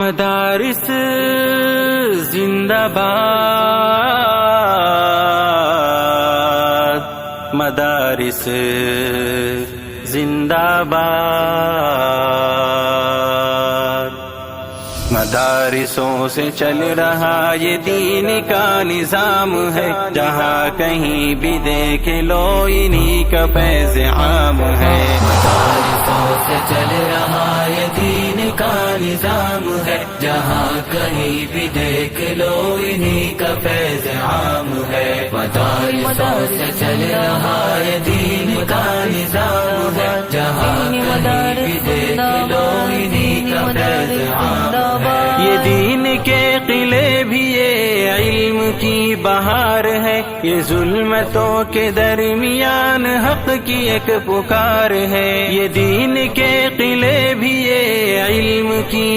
मदारिस जिंदाबाद, मदारिस जिंदाबाद। मदारिसों से चल रहा ये दीन का निजाम है, जहाँ कहीं भी देख लो इन्हीं का फैज़ आम है। मदारिसों से चल रहा ये दीन का निजाम है, जहाँ कहीं भी देख लो इन्हीं का फैज़ आम है। मदारिसों से चल रहा ये दीन का निजाम है, जहाँ कहीं भी देख लो इन्हीं का फैज़ आम है। ये दीन के किले भी ये इल्म की बहार है, ये जुल्मतों के दरमियान हक की एक पुकार है। ये दीन के किले भी ये इल्म की